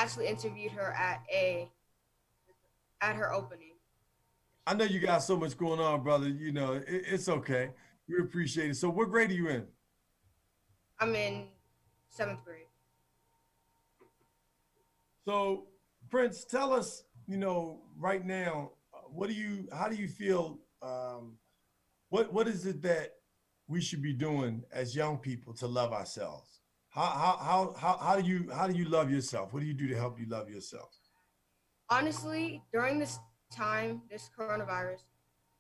actually interviewed her at her opening. I know you got so much going on, brother. It's okay. We appreciate it. So, what grade are you in? I'm in seventh grade. So, Prince, tell us, right now, how do you feel? What is it that we should be doing as young people to love ourselves? How do you love yourself? What do you do to help you love yourself? Honestly, during this time, this coronavirus,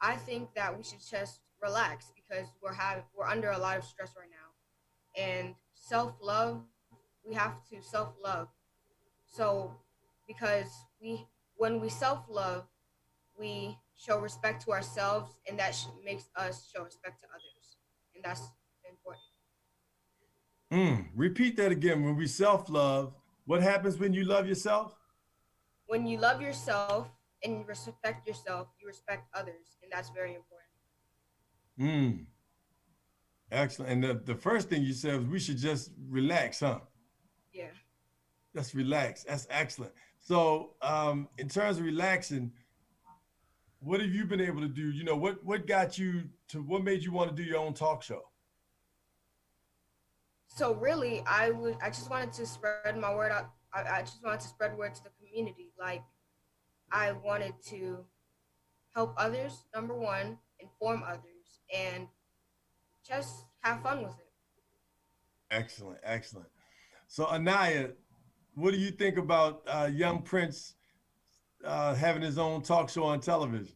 I think that we should just relax because we're under a lot of stress right now. And self love, we have to self love. So because when we self love, we show respect to ourselves, and that makes us show respect to others, and that's important. Repeat that again. When we self love, what happens when you love yourself? When you love yourself and you respect yourself, you respect others, and that's very important. Mm, excellent. And the first thing you said was we should just relax, huh? Yeah. Just relax. That's excellent. So, in terms of relaxing, what have you been able to do? What got you to what made you want to do your own talk show? So really, I just wanted to spread my word out. I just wanted to spread word to the community. Like I wanted to help others. Number one, inform others, and just have fun with it. Excellent, excellent. So, Anaya, what do you think about young Prince having his own talk show on television?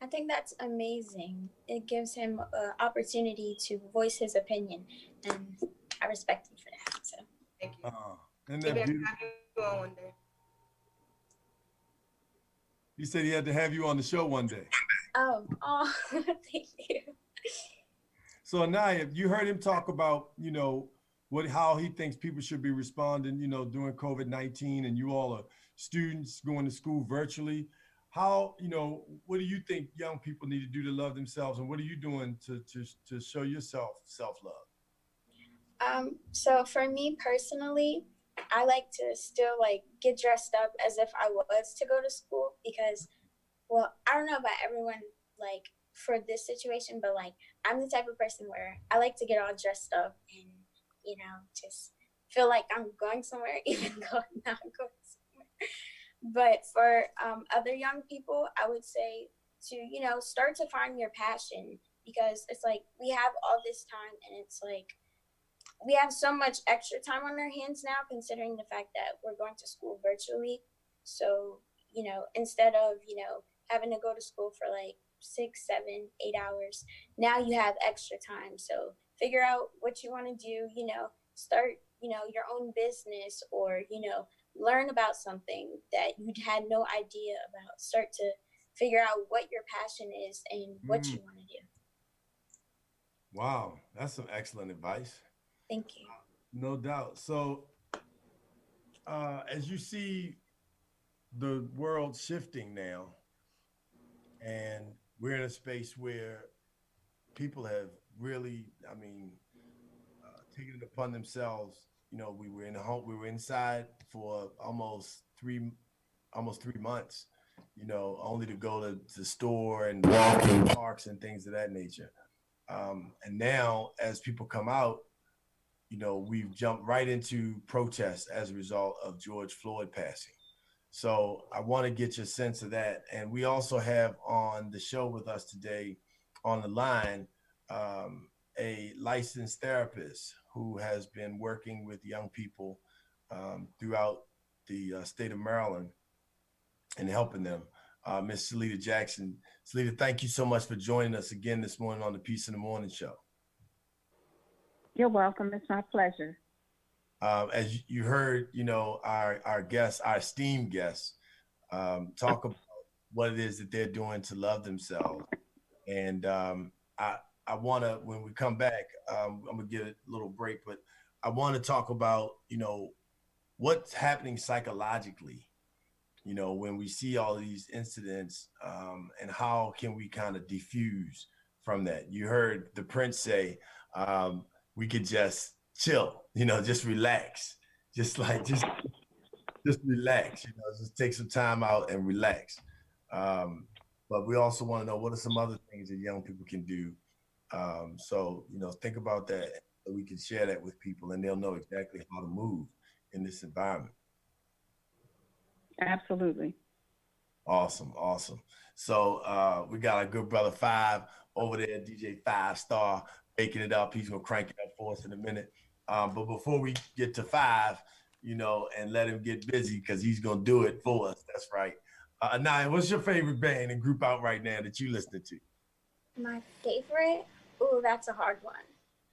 I think that's amazing. It gives him an opportunity to voice his opinion, and I respect him for that. So, Thank you. Uh, isn't Maybe that I can beautiful? have you on one day. He said he had to have you on the show one day. oh, thank you. So Anaya, you heard him talk about, how he thinks people should be responding, during COVID-19, and you all are students going to school virtually. What do you think young people need to do to love themselves, and what are you doing to show yourself self-love? So for me personally, I like to still like get dressed up as if I was to go to school because, well, I don't know about everyone like for this situation, but like I'm the type of person where I like to get all dressed up and just feel like I'm going somewhere, even though I'm not going somewhere. But for other young people, I would say to start to find your passion because it's like we have all this time and it's like we have so much extra time on our hands now, considering the fact that we're going to school virtually. So, instead of, having to go to school for like 6, 7, 8 hours, now you have extra time. So figure out what you want to do, start, your own business or, learn about something that you had no idea about. Start to figure out what your passion is and what Mm, you want to do. wow, that's some excellent advice. Thank you. No doubt. So, as you see the world shifting now, and we're in a space where people have really, taken it upon themselves. We were in the home, we were inside for almost 3 months. Only to go to the store and walk in parks and things of that nature. And now, as people come out, we've jumped right into protests as a result of George Floyd passing. So I want to get your sense of that. And we also have on the show with us today on the line a licensed therapist who has been working with young people throughout the state of Maryland and helping them. Miss Salita Jackson. Salita, thank you so much for joining us again this morning on the Peace in the Morning show. You're welcome. It's my pleasure. As you heard, our guests, our esteemed guests, talk about what it is that they're doing to love themselves. And I want to, when we come back, I'm gonna get a little break, but I want to talk about, what's happening psychologically. When we see all these incidents, and how can we kind of diffuse from that? You heard the Prince say, we could just chill, just relax, just just relax, just take some time out and relax. But we also want to know what are some other things that young people can do. So, think about that. So we can share that with people and they'll know exactly how to move in this environment. Absolutely. Awesome. So we got our good brother Five over there, DJ 5 Star, making it up. He's gonna crank it up for us in a minute. But before we get to Five, and let him get busy because he's gonna do it for us. That's right. Now, what's your favorite band and group out right now that you listening to? My favorite? Oh, that's a hard one.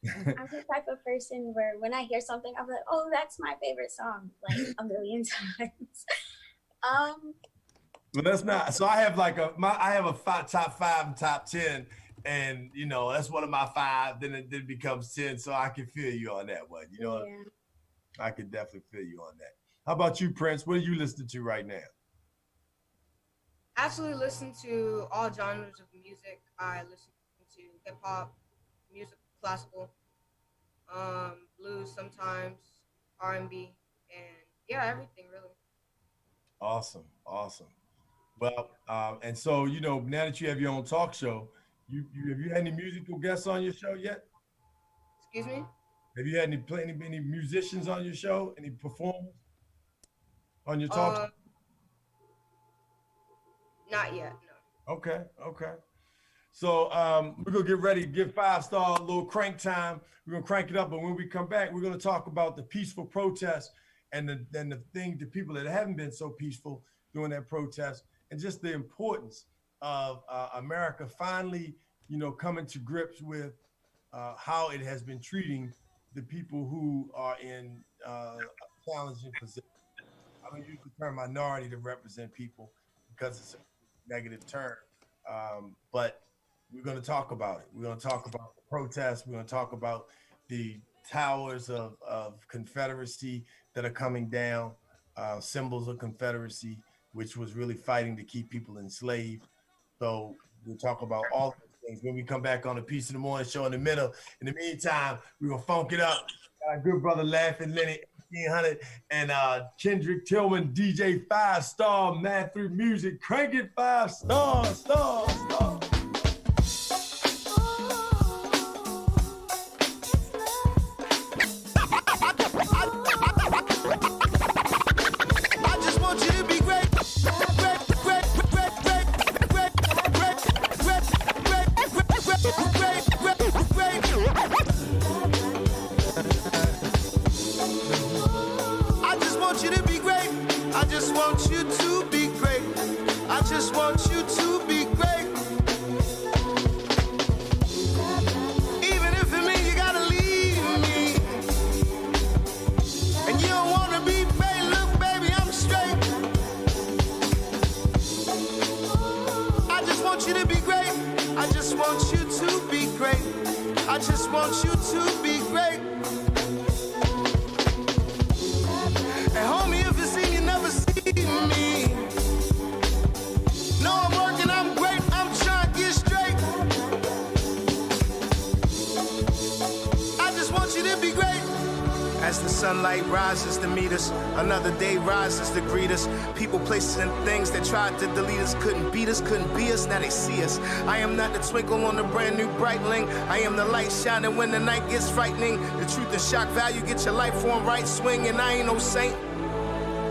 I'm the type of person where when I hear something, I'm like, oh, that's my favorite song, like a million times. Well, that's not. So I have top 5 and top 10, and that's one of my 5. Then it becomes 10, so I can feel you on that one. Yeah. I can definitely feel you on that. How about you, Prince? What are you listening to right now? Absolutely listen to all genres of music. I listen to hip hop, music, classical, blues sometimes, R&B, and yeah, everything really. Awesome. Well, and so now that you have your own talk show, have you had any musical guests on your show yet? Excuse me? Have you had any musicians on your show? Any performers on your talk show? Not yet, no. Okay. So we're gonna get ready to give 5 Star a little crank time. We're gonna crank it up, and when we come back, we're gonna talk about the peaceful protest and the people that haven't been so peaceful during that protest, and just the importance of America finally, coming to grips with how it has been treating the people who are in a challenging position. I don't use the term minority to represent people because it's a negative term, but we're going to talk about it. We're going to talk about the protests. We're going to talk about the towers of Confederacy that are coming down, symbols of Confederacy, which was really fighting to keep people enslaved. So we'll talk about all of those things when we come back on the Peace in the Morning show in the middle. In the meantime, we're going to funk it up. Our good brother Laughing Lenny 1800 and Kendrick Tillman, DJ 5 Star, Man Through Music. Crank it 5 Star. Another day rises to greet us. People, places, and things that tried to delete us couldn't beat us, couldn't be us. Now they see us. I am not the twinkle on the brand new Breitling. I am the light shining when the night gets frightening. The truth is shock value. Get your life on right swing, and I ain't no saint.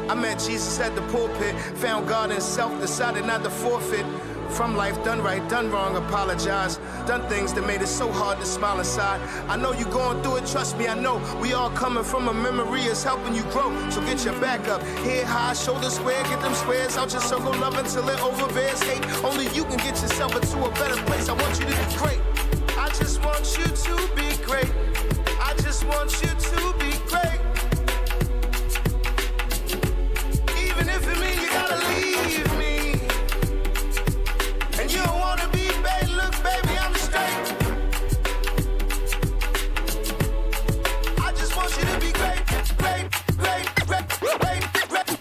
I met Jesus at the pulpit, found God in self, decided not to forfeit. From life, done right, done wrong, apologize. Done things that made it so hard to smile inside. I know you going through it, trust me, I know. We all coming from a memory is helping you grow. So get your back up, head high, shoulders square, get them squares out your circle, love until it overbears hate. Only you can get yourself into a better place. I want you to be great. I just want you to be great. I just want you to be great. Even if it means you gotta leave me. And you don't wanna be bad, look baby, I'm straight. I just want you to be great, great, great, great, great, great, great.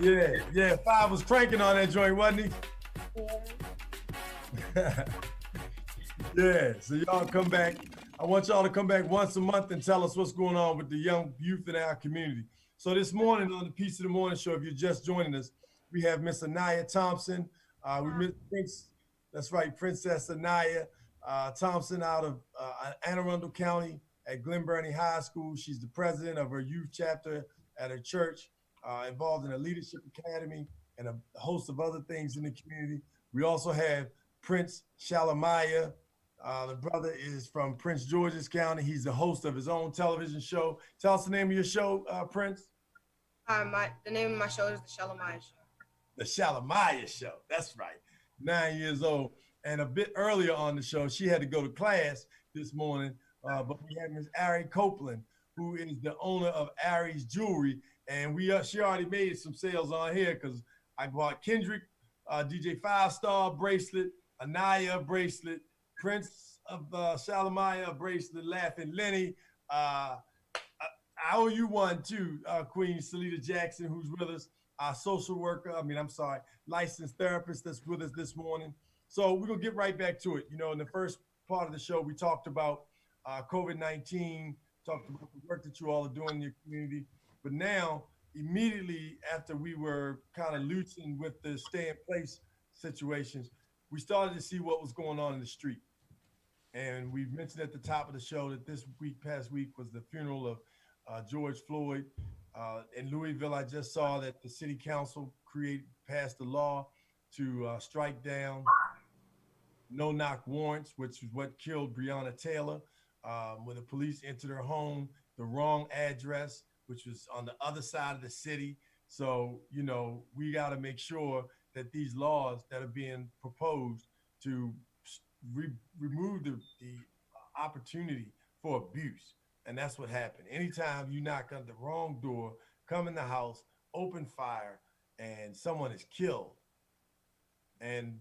Yeah. Five was cranking on that joint, wasn't Yeah. he? Yeah. So y'all come back. I want y'all to come back once a month and tell us what's going on with the young youth in our community. So this morning on the Piece of the Morning Show, if you're just joining us, we have Miss Anaya Thompson. We miss Prince. That's right, Princess Anaya Thompson out of Anne Arundel County at Glen Burnie High School. She's the president of her youth chapter at her church, involved in a leadership academy and a host of other things in the community. We also have Prince Shalamaya. The brother is from Prince George's County. He's the host of his own television show. Tell us the name of your show, Prince. The name of my show is the Shalamaya Show. The Shalamaya Show. That's right. 9 years old. And a bit earlier on the show, she had to go to class this morning, but we have Miss Ari Copeland, who is the owner of Ari's Jewelry. And she already made some sales on here because I bought Kendrick, DJ 5-Star bracelet, Anaya bracelet, Prince of Shalamaya bracelet, Laughing Lenny. I owe you one too, Queen Salita Jackson, who's with us, our social worker, licensed therapist that's with us this morning. So we're gonna get right back to it. You know, in the first part of the show, we talked about COVID-19, talked about the work that you all are doing in your community. But now, immediately after we were kind of loosened with the stay-in-place situations, we started to see what was going on in the street. And we mentioned at the top of the show that past week was the funeral of George Floyd. In Louisville, I just saw that the city council passed a law to strike down no-knock warrants, which is what killed Breonna Taylor. When the police entered her home, the wrong address, which was on the other side of the city. So, you know, we got to make sure that these laws that are being proposed to remove the opportunity for abuse. And that's what happened. Anytime you knock on the wrong door, come in the house, open fire, and someone is killed, and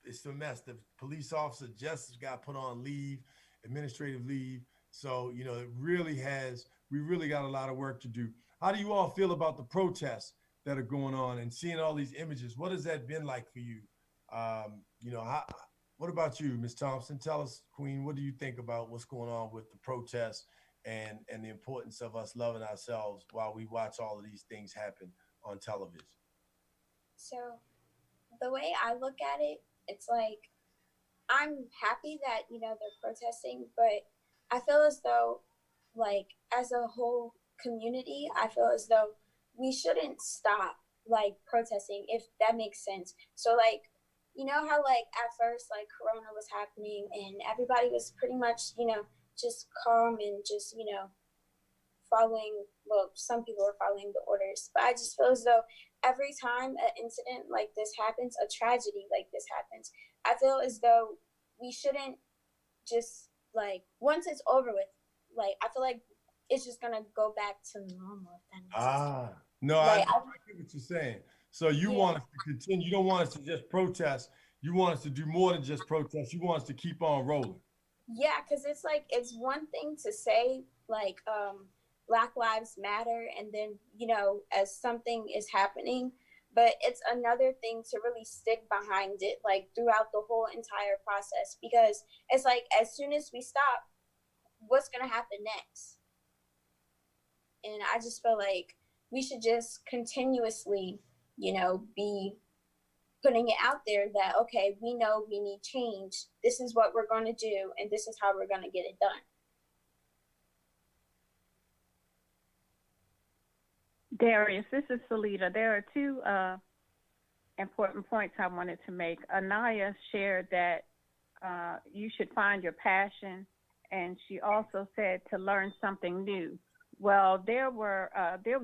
it's a mess. The police officer just got put on leave, administrative leave. So, you know, we really got a lot of work to do. How do you all feel about the protests that are going on and seeing all these images? What has that been like for you? What about you, Ms. Thompson? Tell us, Queen, what do you think about what's going on with the protests and the importance of us loving ourselves while we watch all of these things happen on television? So the way I look at it, it's like, I'm happy that, you know, they're protesting, but I feel as though, like, as a whole community, I feel as though we shouldn't stop, like, protesting, if that makes sense. So, like, you know how, like, at first, like, Corona was happening and everybody was pretty much, you know, just calm and just, you know, some people were following the orders. But I just feel as though every time an incident like this happens, a tragedy like this happens, I feel as though we shouldn't just, like, once it's over with, like, I feel like it's just gonna go back to normal, if that makes sense. No, like, I get what you're saying. So you want us to continue. You don't want us to just protest. You want us to do more than just protest. You want us to keep on rolling. Yeah, because it's like, it's one thing to say, like, Black Lives Matter, and then, you know, as something is happening, but it's another thing to really stick behind it, like, throughout the whole entire process, because it's like, as soon as we stop, what's going to happen next? And I just feel like we should just continuously, you know, be putting it out there that, okay, we know we need change. This is what we're going to do, and this is how we're going to get it done. Darius, this is Salita. There are two important points I wanted to make. Anaya shared that you should find your passion, and she also said to learn something new. Well, there was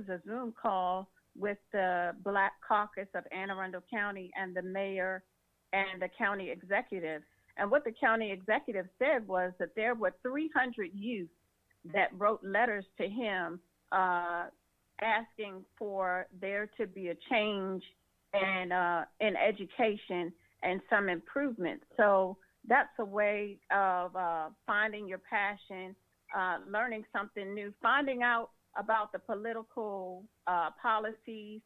a Zoom call with the Black Caucus of Anne Arundel County and the mayor and the county executive. And what the county executive said was that there were 300 youth that wrote letters to him asking for there to be a change and in education and some improvement. So that's a way of finding your passion, learning something new, finding out about the political policies.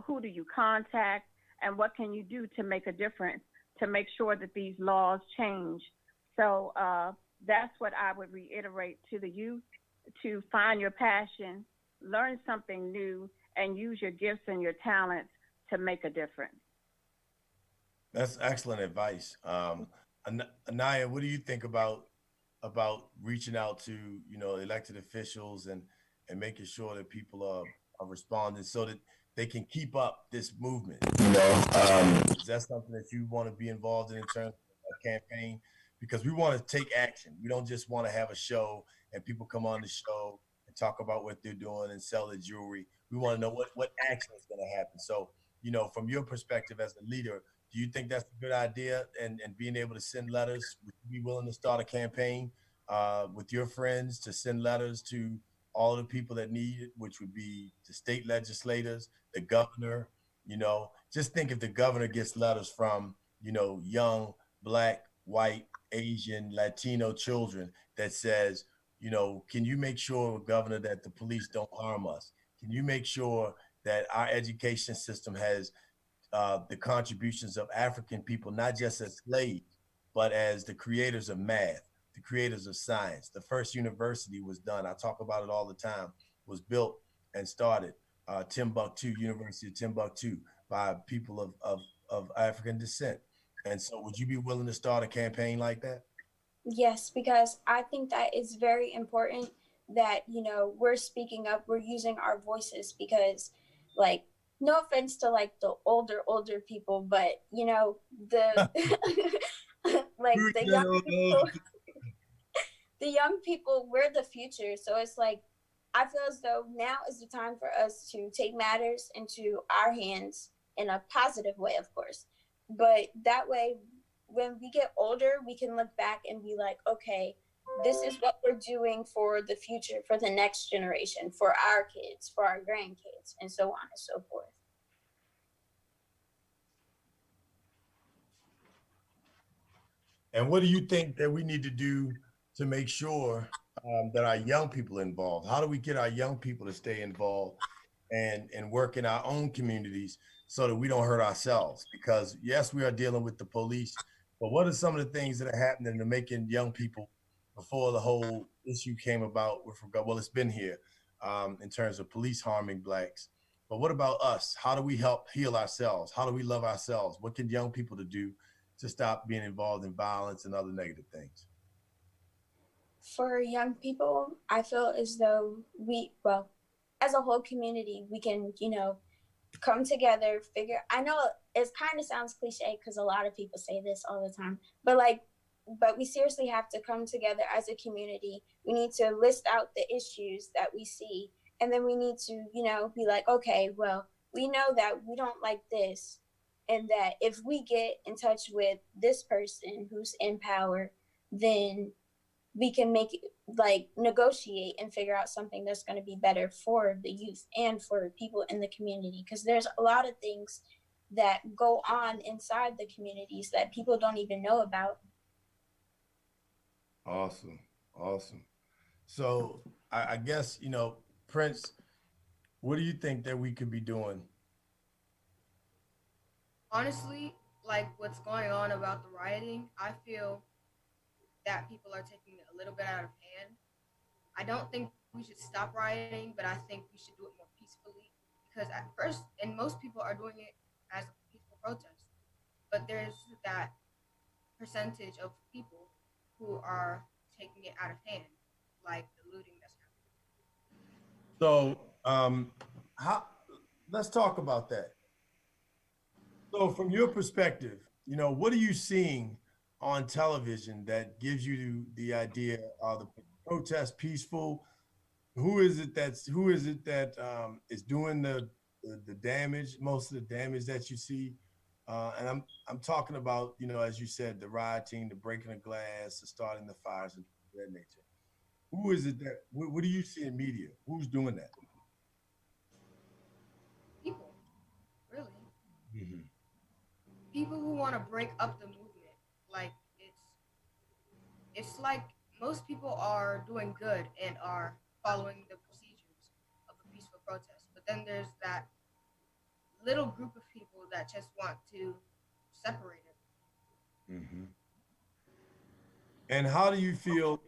Who do you contact, and what can you do to make a difference to make sure that these laws change? So that's what I would reiterate to the youth: to find your passion, learn something new, and use your gifts and your talents to make a difference. That's excellent advice. Anaya, what do you think about reaching out to, you know, elected officials and making sure that people are responding so that they can keep up this movement? You know, is that something that you want to be involved in terms of a campaign? Because we want to take action. We don't just want to have a show and people come on the show and talk about what they're doing and sell their jewelry. We want to know what action is going to happen. So, you know, from your perspective as a leader, do you think that's a good idea? And being able to send letters, would you be willing to start a campaign with your friends to send letters to all the people that need it, which would be the state legislators, the governor? You know, just think if the governor gets letters from, you know, young, Black, white, Asian, Latino children that says, you know, can you make sure, Governor, that the police don't harm us? Can you make sure that our education system has the contributions of African people, not just as slaves, but as the creators of math, the creators of science? The first university was done, I talk about it all the time, was built and started, Timbuktu, University of Timbuktu, by people of African descent. And so would you be willing to start a campaign like that? Yes, because I think that it's very important that, you know, we're speaking up, we're using our voices, because, like, no offense to like the older people, but you know, the like the young people, the young people, we're the future. So it's like, I feel as though now is the time for us to take matters into our hands in a positive way, of course. But that way, when we get older, we can look back and be like, okay, this is what we're doing for the future, for the next generation, for our kids, for our grandkids, and so on and so forth. And what do you think that we need to do to make sure that our young people are involved? How do we get our young people to stay involved and work in our own communities so that we don't hurt ourselves? Because yes, we are dealing with the police, but what are some of the things that are happening to making young people before the whole issue came about with regard, well, it's been here in terms of police harming Blacks. But what about us? How do we help heal ourselves? How do we love ourselves? What can young people to do to stop being involved in violence and other negative things? For young people, I feel as though well, as a whole community, we can, you know, come together, I know it kind of sounds cliche because a lot of people say this all the time, but we seriously have to come together as a community. We need to list out the issues that we see, and then we need to, you know, be like, okay, well, we know that we don't like this, and that if we get in touch with this person who's in power, then we can make it, like, negotiate and figure out something that's going to be better for the youth and for people in the community, because there's a lot of things that go on inside the communities that people don't even know about. Awesome. So I guess, you know, Prince, what do you think that we could be doing? Honestly, like what's going on about the rioting, I feel that people are taking it a little bit out of hand. I don't think we should stop rioting, but I think we should do it more peacefully, because at first, and most people are doing it as a peaceful protest, but there's that percentage of people who are taking it out of hand, like the looting that's happening. So let's talk about that. So from your perspective, you know, what are you seeing on television that gives you the idea of the protest peaceful? Who is it that is doing the damage, most of the damage that you see? And I'm talking about, you know, as you said, the rioting, the breaking of glass, the starting the fires, and that nature. Who is it that? What do you see in media? Who's doing that? People, really. Mm-hmm. People who want to break up the movement. Like it's like most people are doing good and are following the procedures, protest. But then there's that little group of people that just want to separate it. Mm-hmm. And how do you feel?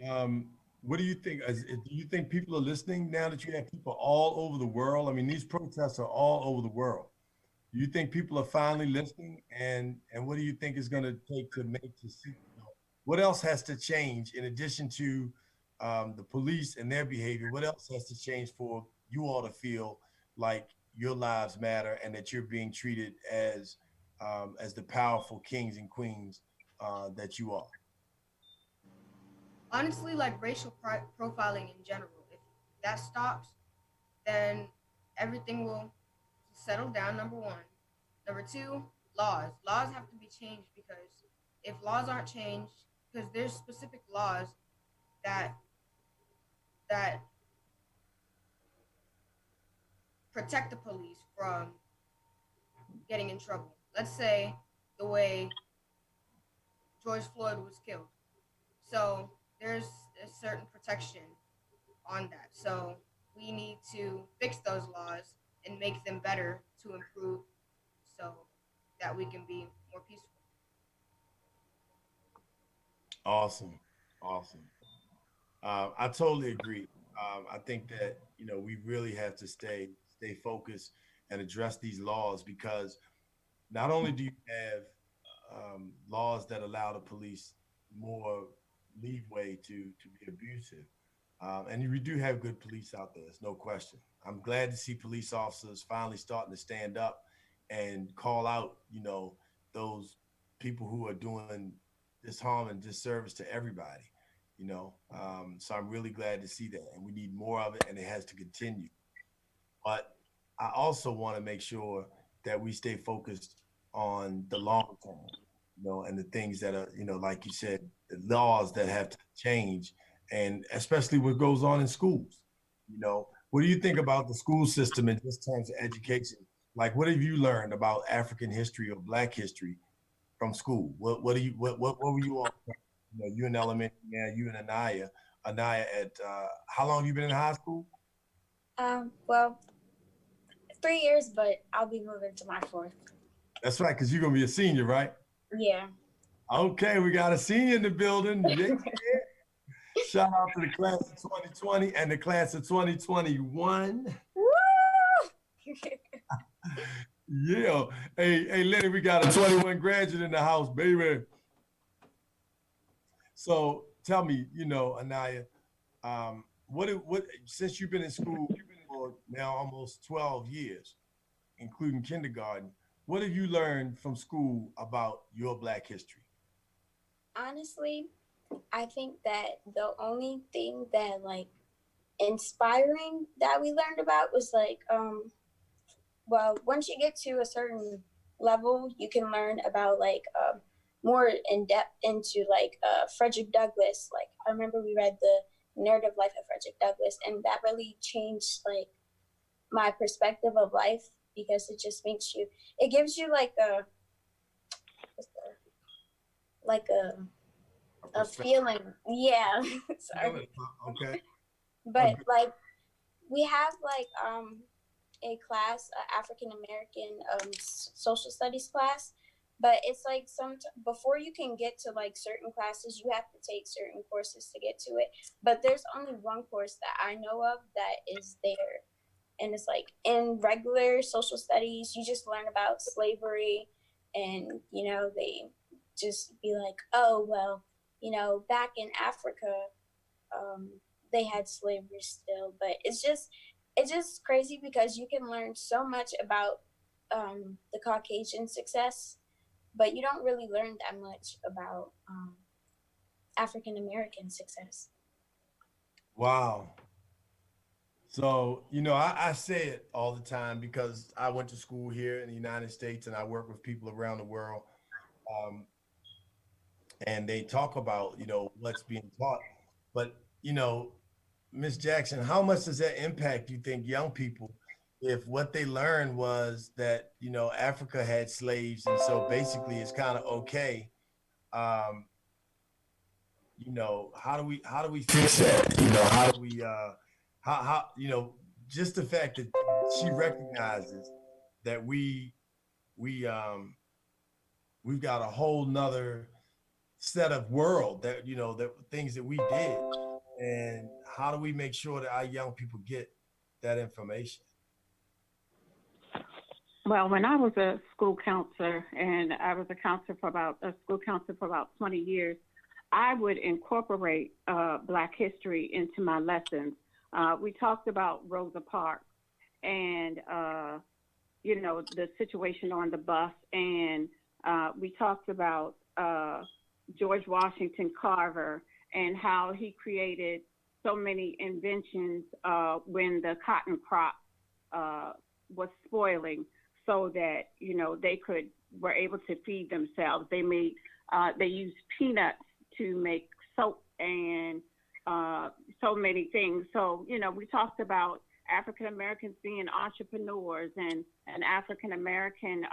What do you think? Do you think people are listening now that you have people all over the world? I mean, these protests are all over the world. Do you think people are finally listening? And what do you think is going to take to make to see? What else has to change in addition to the police and their behavior? What else has to change for you all to feel like your lives matter and that you're being treated as the powerful kings and queens that you are? Honestly, like racial profiling in general, if that stops, then everything will settle down. Number one. Number two, laws. Laws have to be changed because if laws aren't changed, because there's specific laws that protect the police from getting in trouble. Let's say the way George Floyd was killed. So there's a certain protection on that. So we need to fix those laws and make them better to improve so that we can be more peaceful. Awesome. I totally agree. I think that we really have to stay focused and address these laws, because not only do you have laws that allow the police more leeway to be abusive, and we do have good police out there. There's no question. I'm glad to see police officers finally starting to stand up and call out, those people who are doing this harm and disservice to everybody, so I'm really glad to see that, and we need more of it, and it has to continue. But I also want to make sure that we stay focused on the long term, and the things that are, like you said, the laws that have to change, and especially what goes on in schools. What do you think about the school system in just terms of education? Like, what have you learned about African history or Black history from school? What were you all? You in elementary now, you and Anaya. Anaya, at how long have you been in high school? Well, 3 years, but I'll be moving to my 4th. That's right, because you're gonna be a senior, right? Yeah. Okay, we got a senior in the building. Yeah. Shout out to the class of 2020 and the class of 2021. Woo! Yeah. Hey, Lenny, we got a 21 graduate in the house, baby. So tell me, Anaya, what since you've been in school for now almost 12 years, including kindergarten, what have you learned from school about your Black history? Honestly, I think that the only thing that inspiring that we learned about was well, once you get to a certain level, you can learn about more in depth into Frederick Douglass. I remember we read the narrative life of Frederick Douglass, and that really changed my perspective of life, because it just it gives you a feeling. Yeah. Sorry. Okay. But we have a class, African American social studies class, but it's before you can get to certain classes, you have to take certain courses to get to it. But there's only one course that I know of that is there, and it's in regular social studies, you just learn about slavery, and they just be oh well, back in Africa, they had slavery still. But it's just crazy, because you can learn so much about the Caucasian success, but you don't really learn that much about African American success. Wow. So, I say it all the time because I went to school here in the United States and I work with people around the world. And they talk about, what's being taught. But, Ms. Jackson, how much does that impact, you think, young people, if what they learned was that, Africa had slaves, and so basically it's kind of okay? How do we fix that? How do we, how just the fact that she recognizes that we've got a whole nother set of world that that things that we did, and how do we make sure that our young people get that information? Well, when I was a school counselor, and I was a school counselor for about 20 years, I would incorporate Black history into my lessons. We talked about Rosa Parks and, the situation on the bus, and we talked about George Washington Carver and how he created so many inventions when the cotton crop was spoiling, so that they were able to feed themselves. They used peanuts to make soap and so many things. So we talked about African Americans being entrepreneurs, and an African American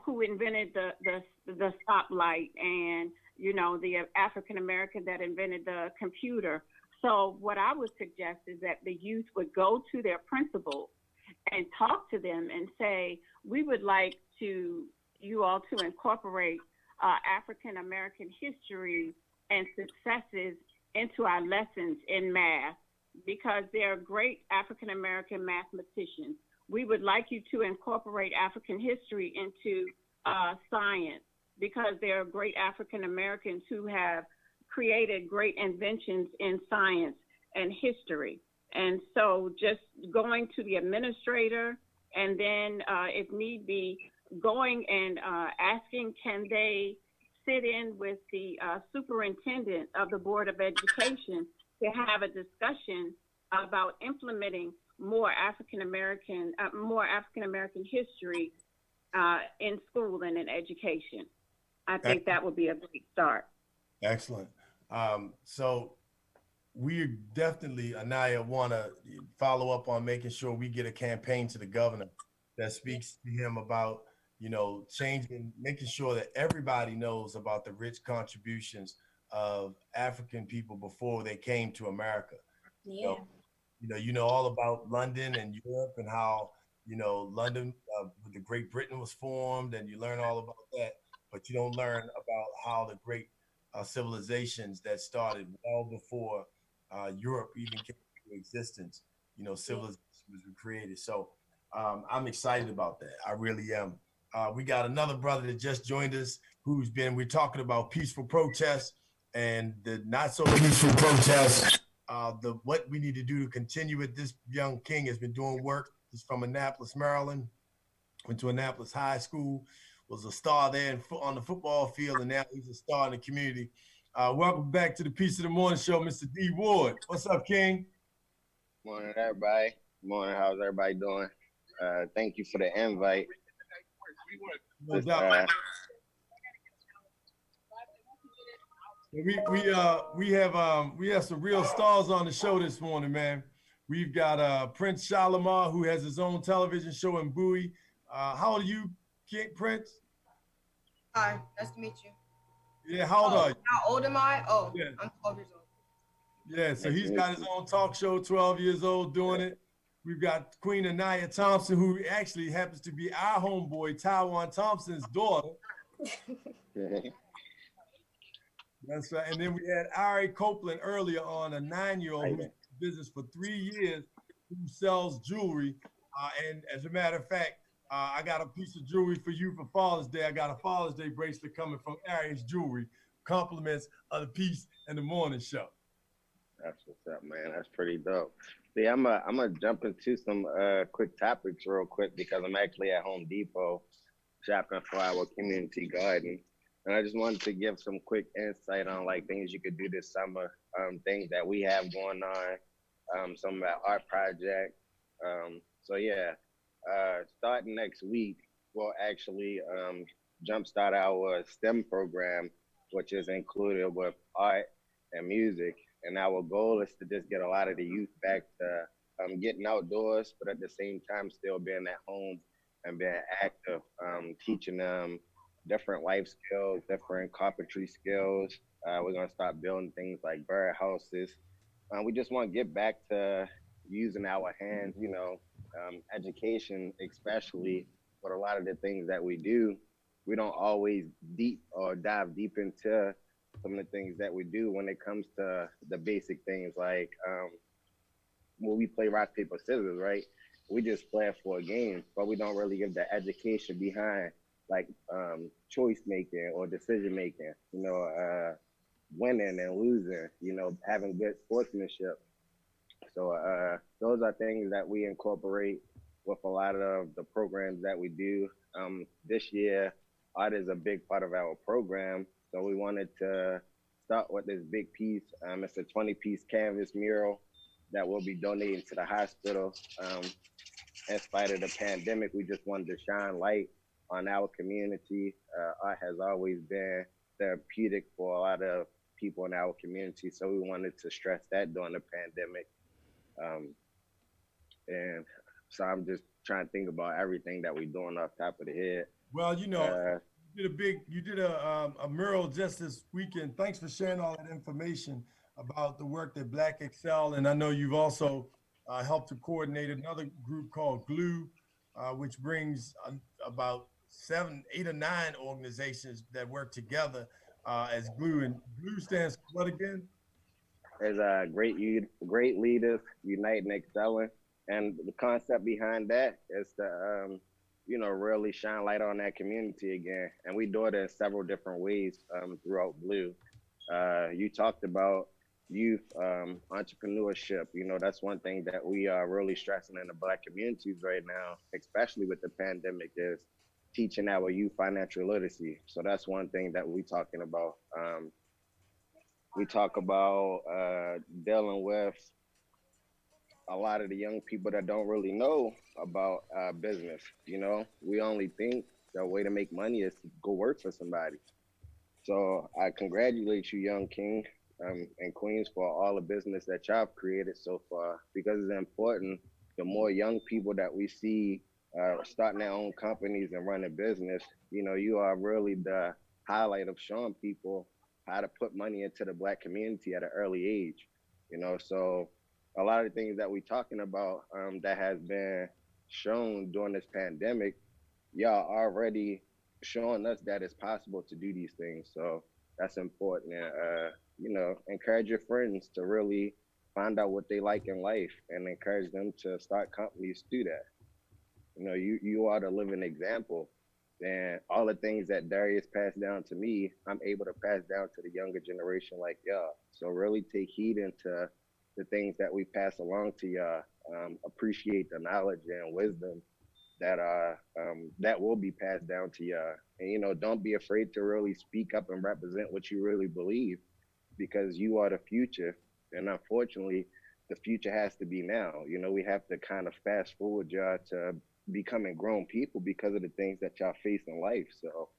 who invented the stoplight, and the African American that invented the computer. So what I would suggest is that the youth would go to their principals and talk to them and say, we would like you all to incorporate African American history and successes into our lessons in math, because they're great African American mathematicians. We would like you to incorporate African history into science, because there are great African Americans who have created great inventions in science and history. And so just going to the administrator, and then if need be, going and asking, can they sit in with the superintendent of the Board of Education to have a discussion about implementing more African American history in school and in education. I think that would be a great start. Excellent. So we definitely, Anaya, want to follow up on making sure we get a campaign to the governor that speaks to him about, changing, making sure that everybody knows about the rich contributions of African people before they came to America. Yeah. You know all about London and Europe, and how, London, the Great Britain was formed, and you learn all about that, but you don't learn about how the great civilizations that started well before Europe even came into existence, civilizations was created. So I'm excited about that. I really am. We got another brother that just joined us we're talking about peaceful protests and the not so peaceful protests, what we need to do to continue it. This young king has been doing work. He's from Annapolis, Maryland, went to Annapolis High School, was a star there on the football field, and now he's a star in the community. Welcome back to the Peace of the Morning Show, Mr. D. Ward. What's up, King? Morning, everybody. Morning. How's everybody doing? Thank you for the invite. No doubt. We have some real stars on the show this morning, man. We've got Prince Shalimar, who has his own television show in Bowie. How old are you, Prince? Hi, nice to meet you. Yeah, how old are you? How old am I? Oh, yeah. I'm 12 years old. Yeah, so he's got his own talk show, 12 years old, doing it. We've got Queen Anaya Thompson, who actually happens to be our homeboy, Taiwan Thompson's daughter. That's right. And then we had Ari Copeland earlier on, a 9-year-old who's in business for 3 years, who sells jewelry. And as a matter of fact, I got a piece of jewelry for you for Father's Day. I got a Father's Day bracelet coming from Ari's Jewelry. Compliments of the Peace and the Morning Show. That's what's up, man. That's pretty dope. See, I'm gonna jump into some quick topics real quick, because I'm actually at Home Depot shopping for our community garden. And I just wanted to give some quick insight on like things you could do this summer, things that we have going on, some of our art projects. So yeah, starting next week, we'll actually jumpstart our STEM program, which is included with art and music. And our goal is to just get a lot of the youth back to getting outdoors, but at the same time still being at home and being active, teaching them different life skills, different carpentry skills. We're gonna start building things like bird houses. We just want to get back to using our hands, education, especially with a lot of the things that we do, we don't always dive deep into some of the things that we do when it comes to the basic things like when we play rock, paper, scissors, right? We just play it for a game, but we don't really give the education behind like choice making or decision making, winning and losing, having good sportsmanship. So those are things that we incorporate with a lot of the programs that we do. This year, art is a big part of our program. So we wanted to start with this big piece. It's a 20-piece canvas mural that we'll be donating to the hospital. In spite of the pandemic, we just wanted to shine light on our community. Art has always been therapeutic for a lot of people in our community. So we wanted to stress that during the pandemic. And so I'm just trying to think about everything that we're doing off top of the head. Well, you did a mural just this weekend. Thanks for sharing all that information about the work that Black Excel, and I know you've also helped to coordinate another group called GLUE, which brings about 7, 8, or 9 organizations that work together as GLUE. And GLUE stands for what again? There's great leaders uniting, excelling, and the concept behind that is to really shine light on that community again. And we do it in several different ways throughout GLUE. You talked about youth entrepreneurship. That's one thing that we are really stressing in the Black communities right now, especially with the pandemic, is teaching our youth financial literacy. So that's one thing that we're talking about. We talk about dealing with a lot of the young people that don't really know about business. We only think the way to make money is to go work for somebody. So I congratulate you, Young King and Queens, for all the business that y'all have created so far, because it's important. The more young people that we see starting their own companies and running business, you are really the highlight of showing people how to put money into the Black community at an early age. So a lot of the things that we're talking about that has been shown during this pandemic, y'all already showing us that it's possible to do these things. So that's important. And, encourage your friends to really find out what they like in life and encourage them to start companies to do that. You are the living example. And all the things that Darius passed down to me, I'm able to pass down to the younger generation like y'all. So really take heed into the things that we pass along to y'all. Appreciate the knowledge and wisdom that will be passed down to y'all. And don't be afraid to really speak up and represent what you really believe, because you are the future. And unfortunately, the future has to be now. We have to kind of fast forward y'all to becoming grown people because of the things that y'all face in life. So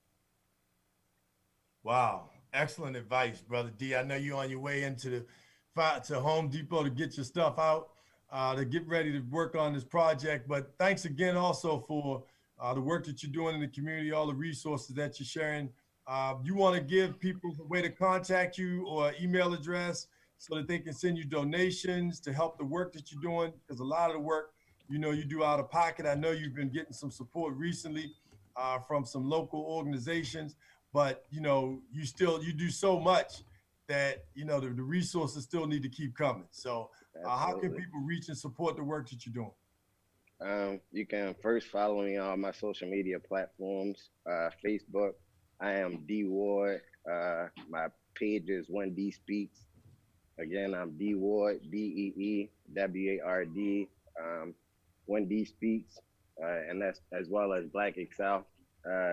Wow, excellent advice, Brother D. I know you're on your way to Home Depot to get your stuff out, to get ready to work on this project. But thanks again also for the work that you're doing in the community, all the resources that you're sharing. You want to give people a way to contact you or email address so that they can send you donations to help the work that you're doing? Because a lot of the work, you do out of pocket. I know you've been getting some support recently from some local organizations, but you do so much that the resources still need to keep coming. So how can people reach and support the work that you're doing? You can first follow me on my social media platforms. Facebook, I am D Ward. My page is 1D Speaks. Again, I'm D Ward, DEEWARD. 1D Speaks, and that's as well as Black Excel.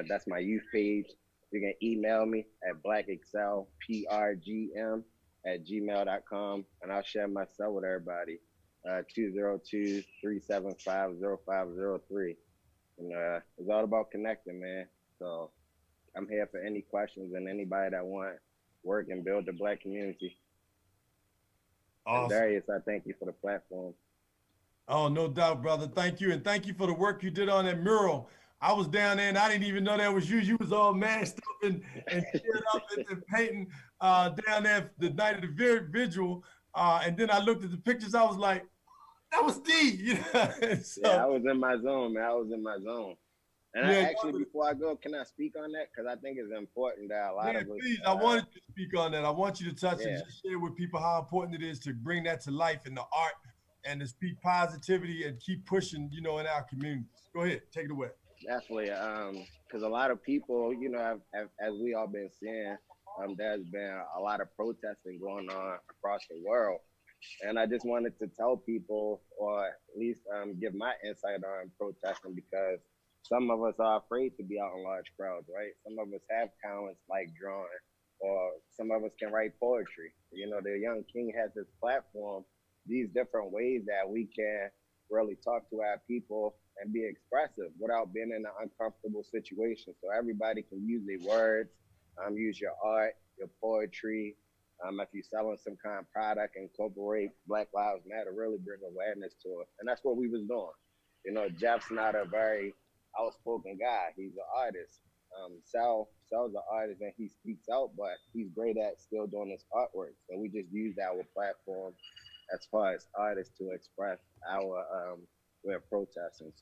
That's my youth page. You can email me at blackexcelprgm@gmail.com, and I'll share my cell with everybody. 202-375-0503. And it's all about connecting, man. So I'm here for any questions and anybody that want work and build the Black community. Awesome. And Darius, I thank you for the platform. Oh, no doubt, brother. Thank you. And thank you for the work you did on that mural. I was down there and I didn't even know that was you. You was all masked up and cheered up and painting down there the night of the vigil. And then I looked at the pictures. I was like, That was D. You know? So, Yeah, I was in my zone, man. I was in my zone. And Yeah, I actually, before I go, can I speak on that? Because I think it's important that a lot yeah, of us. please. I wanted you to speak on that. I want you to touch Yeah. and just share with people how important it is to bring that to life in the art and to speak positivity and keep pushing, you know, in our communities. Go ahead, take it away. Definitely, because a lot of people, you know, as we all been seeing, there's been a lot of protesting going on across the world, and I just wanted to tell people, or at least give my insight on protesting, because some of us are afraid to be out in large crowds, right? Some of us have talents like drawing, or some of us can write poetry. You know, the Young King has this platform, these different ways that we can really talk to our people and be expressive without being in an uncomfortable situation. So everybody can use their words, use your art, your poetry. If you're selling some kind of product, incorporate Black Lives Matter, really bring awareness to it. And that's what we was doing. You know, Jeff's not a very outspoken guy. He's an artist. Sal's an artist and he speaks out, but he's great at still doing his artwork. So we just use our platform as far as artists to express our we're protesting.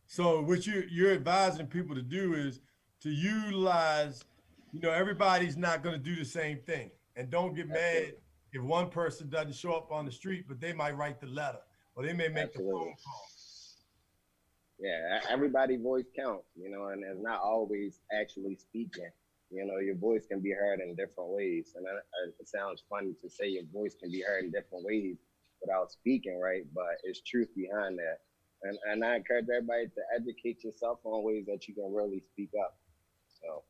So what you're advising people to do is to utilize, you know, everybody's not going to do the same thing, and don't get mad if one person doesn't show up on the street, but they might write the letter or they may make the phone call. Yeah, everybody's voice counts, you know, and it's not always actually speaking. You know, your voice can be heard in different ways. And it sounds funny to say your voice can be heard in different ways without speaking, right? But it's truth behind that. And I encourage everybody to educate yourself on ways that you can really speak up. So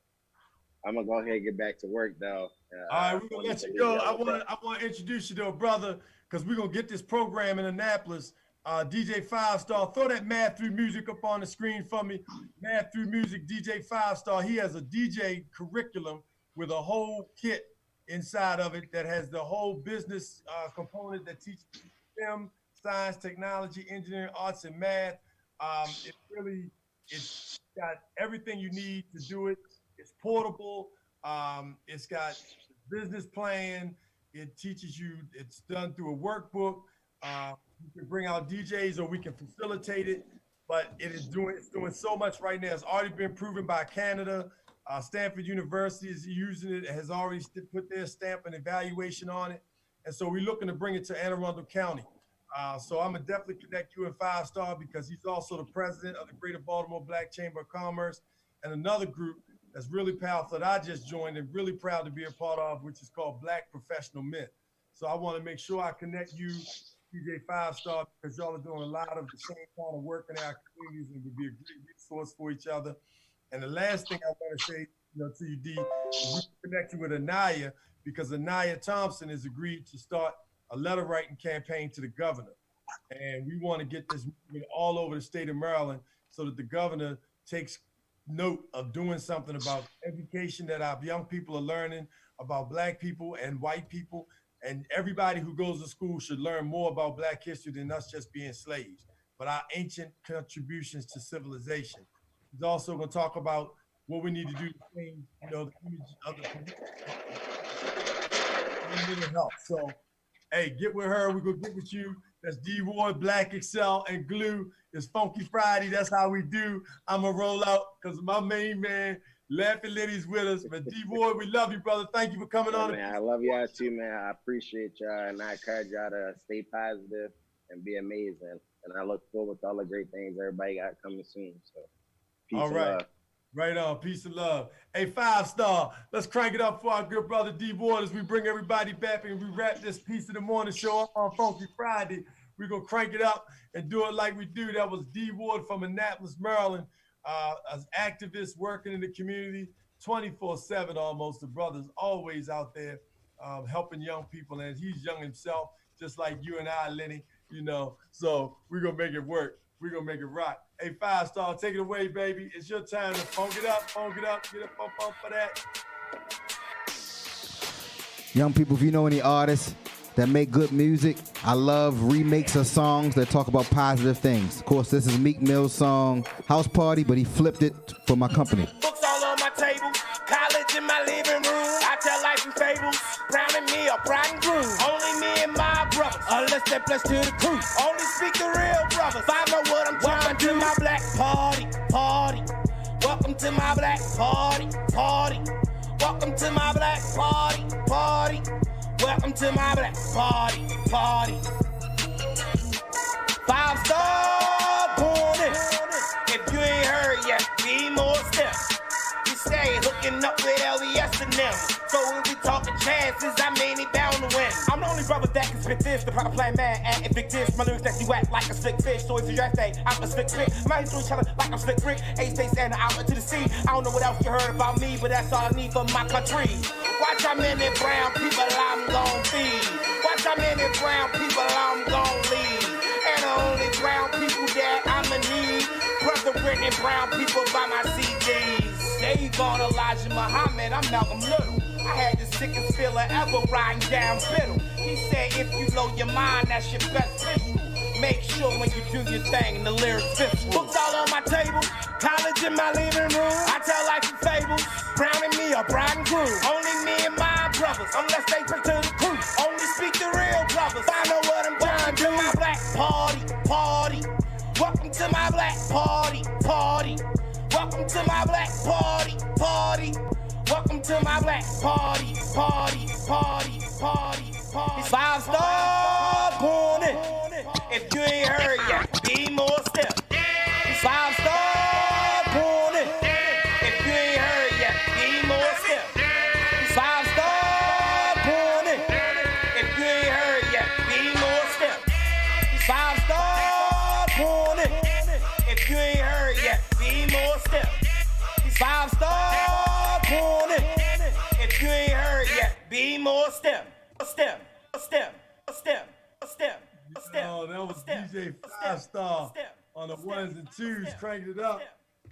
I'm gonna go ahead and get back to work though. All right, we're gonna let you go. I want to introduce you to a brother, because we're gonna get this program in Annapolis. DJ 5 Star, throw that Mad Through Music up on the screen for me. Mad Through Music, DJ 5 Star. He has a DJ curriculum with a whole kit inside of it that has the whole business component that teaches STEM, science, technology, engineering, arts, and math. It's got everything you need to do it. It's portable. It's got business plan. It teaches you. It's done through a workbook. You can bring out DJs, or we can facilitate it. But it's doing so much right now. It's already been proven by Canada. Stanford University is using it. It has already put their stamp and evaluation on it. And so we're looking to bring it to Anne Arundel County. So I'm gonna definitely connect you with 5 Star, because he's also the president of the Greater Baltimore Black Chamber of Commerce, and another group that's really powerful that I just joined and really proud to be a part of, which is called Black Professional Men. So I want to make sure I connect you, DJ 5 Star, because y'all are doing a lot of the same kind of work in our communities and would be a great resource for each other. And the last thing I want to say, you know, to you, D, is we connect you with Anaya, because Anaya Thompson has agreed to start a letter writing campaign to the governor. And we want to get this movement all over the state of Maryland so that the governor takes note of doing something about education that our young people are learning about Black people and white people. And everybody who goes to school should learn more about Black history than us just being slaves, but our ancient contributions to civilization. He's also going to talk about what we need to do to change, you know, the image of the mental health. So, hey, get with her. We're going to get with you. That's D Ward, Black Excel, and Glue. It's Funky Friday. That's how we do. I'm going to roll out because my main man, Laughing Liddy's with us. But D Ward, we love you, brother. Thank you for coming on. Man, I love y'all too, man. I appreciate y'all, and I encourage y'all to stay positive and be amazing. And I look forward to all the great things everybody got coming soon. So, peace all right. and love. Right on. Peace and love. Hey, 5 Star, let's crank it up for our good brother D Ward as we bring everybody back and we wrap this piece of the morning show up on Funky Friday. We're going to crank it up and do it like we do. That was D Ward from Annapolis, Maryland, an activist working in the community 24/7 almost. The brother's always out there helping young people, and he's young himself, just like you and I, Lenny, you know. So we're going to make it work. We're going to make it rock. Hey, 5 Star, take it away, baby. It's your time to funk it up, get a pump up for that. Young people, if you know any artists that make good music, I love remakes of songs that talk about positive things. Of course, this is Meek Mill's song, House Party, but he flipped it for my company. Books all on my table, college in my living room. I tell life and fables, brown and me are bride and groom. Only me and my brothers, unless they're blessed to the crew. Only speak the real brothers, if I know what I'm trying to do. My black party, party. Welcome to my black party, party. Welcome to my black party, party. Welcome to my black party, party. 5-star corner. If you ain't heard yet, be more steps. We stay hooking up with LES and them. So if we talking chances, I mean he bound to win. I'm the only brother that can spit this. The proper plan man and evict this. My lyrics that you act like a slick fish. So if you draft day, I'm a slick trick. My through each other like I'm slick Rick. A-States and out into the sea. I don't know what else you heard about me, but that's all I need for my country. Watch how many brown people I'm gon' feed. Watch how many brown people I'm gon' lead. And the only brown people that I'ma need. Brother Whitney Brown people by my CDs. Dave Vaughn, Elijah Muhammad, I'm Malcolm Little. I had the sickest feeling ever riding down Biddle. He said if you blow your mind, that's your best visual. Make sure when you do your thing, the lyrics visceral. Books all on my table, college in my living room. I tell life and fables, brown and me are bride and groom. Only me and my brothers, unless they put to the crew. Only speak the real brothers, I know what I'm trying to do. My black party, party. Welcome to my black party, party. Welcome to my black party, party. Welcome to my black party, party, party, party, party. 5-star corner. If you ain't heard yet, be more steps. 5-star corner. If you ain't heard yet, be more steps. 5-star corner. If you ain't heard yet, be more steps. 5-star corner. If you ain't heard yet, be more steps. 5-star corner. If you ain't heard yet, be more step. A step, a step, a step, a step. Oh, that was DJ 5-star on the ones and twos, cranked it up.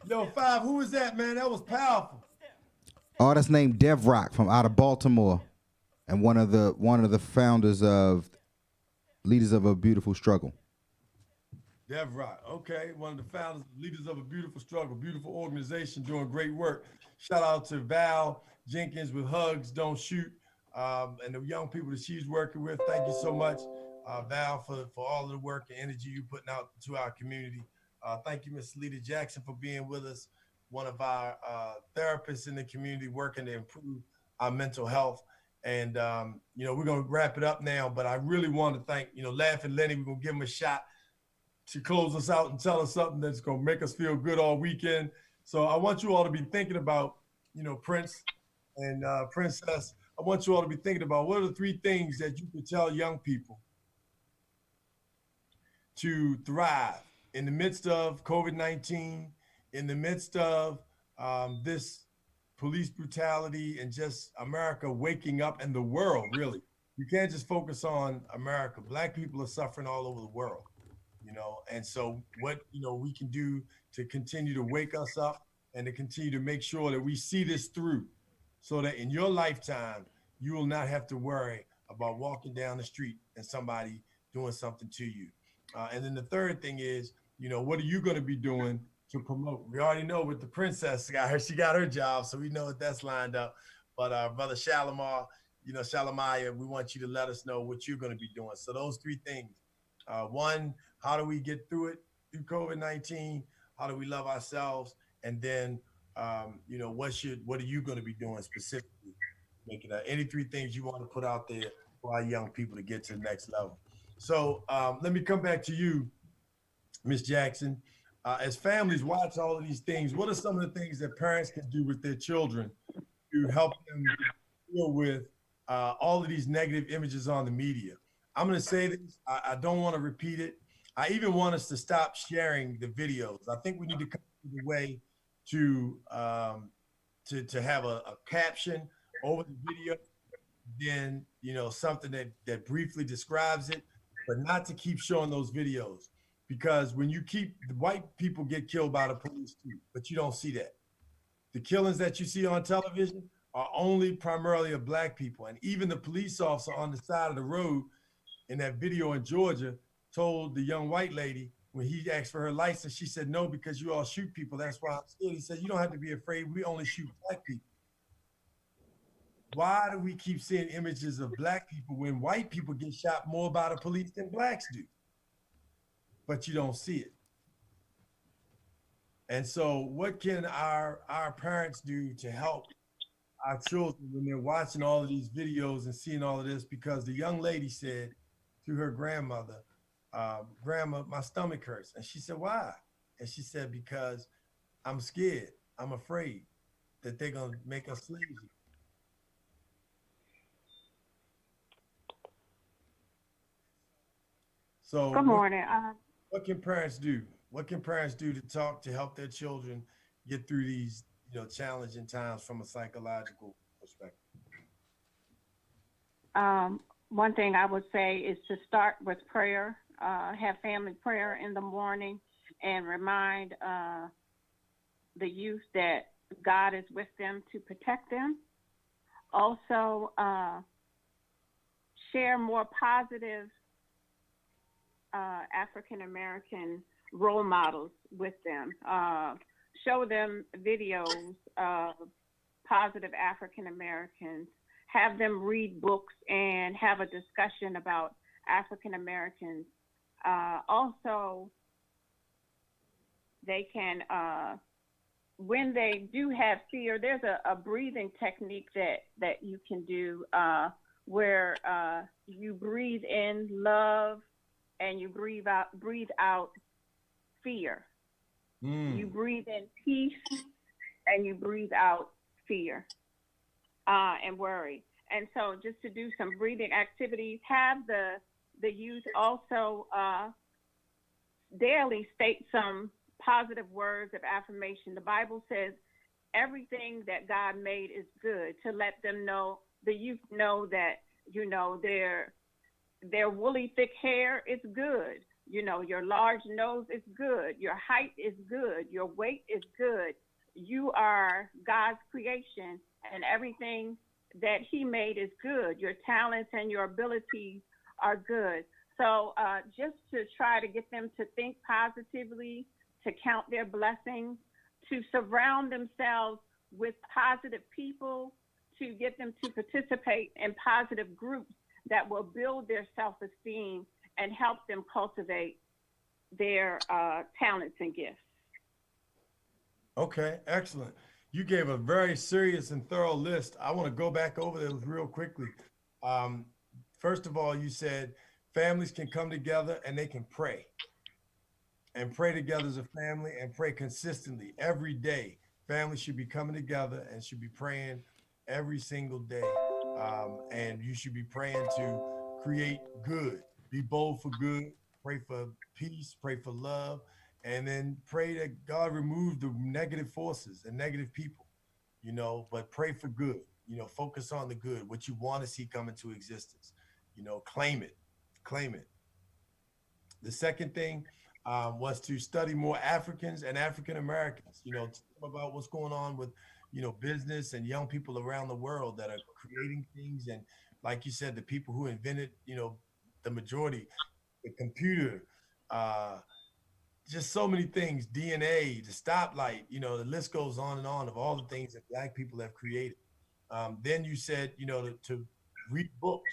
Yo, 5, who was that, man? That was powerful. Artist named Dev Rock from out of Baltimore, and one of the founders of Leaders of a Beautiful Struggle. Dev Rock, okay, one of the founders, Leaders of a Beautiful Struggle, beautiful organization doing great work. Shout out to Val Jenkins with Hugs, Don't Shoot, and the young people that she's working with. Thank you so much, Val, for all of the work and energy you putting out to our community. Thank you, Ms. Lita Jackson, for being with us, one of our therapists in the community working to improve our mental health. And, we're going to wrap it up now, but I really want to thank, Laughing Lenny. We're going to give him a shot to close us out and tell us something that's going to make us feel good all weekend. So I want you all to be thinking about, Prince and Princess. I want you all to be thinking about what are the 3 things that you could tell young people to thrive in the midst of COVID-19, in the midst of this police brutality and just America waking up, and the world, really. You can't just focus on America. Black people are suffering all over the world, and so what, we can do to continue to wake us up and to continue to make sure that we see this through, so that in your lifetime, you will not have to worry about walking down the street and somebody doing something to you. And then the third thing is, what are you going to be doing to promote? We already know what the princess got her. She got her job, so we know what that's lined up. But Brother Shalimar, Shalimaya, we want you to let us know what you're going to be doing. So those 3 things. 1, how do we get through it, through COVID-19? How do we love ourselves? And then, what are you going to be doing specifically? Making any 3 things you want to put out there for our young people to get to the next level. So let me come back to you, Ms. Jackson. As families watch all of these things, what are some of the things that parents can do with their children to help them deal with all of these negative images on the media? I'm going to say this. I don't want to repeat it. I even want us to stop sharing the videos. I think we need to come up with a way to have a caption over the video, then something that briefly describes it, but not to keep showing those videos, because when you keep, the white people get killed by the police too, but you don't see that. The killings that you see on television are only primarily of Black people, and even the police officer on the side of the road in that video in Georgia told the young white lady, when he asked for her license, she said, no, because you all shoot people. That's why I'm scared. He said, you don't have to be afraid. We only shoot Black people. Why do we keep seeing images of black people when white people get shot more by the police than blacks do? But you don't see it. And so what can our parents do to help our children when they're watching all of these videos and seeing all of this? Because the young lady said to her grandmother, Grandma, my stomach hurts. And she said, why? And she said, because I'm scared. I'm afraid that they're going to make us slaves. So Good morning. what can parents do? What can parents do to help their children get through these, challenging times from a psychological perspective? One thing I would say is to start with prayer, have family prayer in the morning, and remind the youth that God is with them to protect them. Also, share more positive African American role models with them. Show them videos of positive African Americans. Have them read books and have a discussion about African Americans. Also, they can, when they do have fear, there's a breathing technique that you can do where you breathe in love and you breathe out fear. You breathe in peace and you breathe out fear and worry. And so just to do some breathing activities, have the youth also daily state some positive words of affirmation. The Bible says everything that God made is good, to let them know, the youth know that, their woolly thick hair is good. Your large nose is good. Your height is good. Your weight is good. You are God's creation, and everything that he made is good. Your talents and your abilities are good. So just to try to get them to think positively, to count their blessings, to surround themselves with positive people, to get them to participate in positive groups that will build their self-esteem and help them cultivate their talents and gifts. Okay, excellent. You gave a very serious and thorough list. I want to go back over those real quickly. First of all, you said families can come together and they can pray. And pray together as a family and pray consistently every day. Families should be coming together and should be praying every single day. And you should be praying to create good. Be bold for good. Pray for peace. Pray for love. And then pray that God remove the negative forces and negative people, but pray for good. Focus on the good, what you want to see come into existence. Claim it. Claim it. The second thing was to study more Africans and African Americans, about what's going on with, business and young people around the world that are creating things. And like you said, the people who invented, the majority, the computer, just so many things, DNA, the stoplight, the list goes on and on of all the things that Black people have created. Then you said, to read books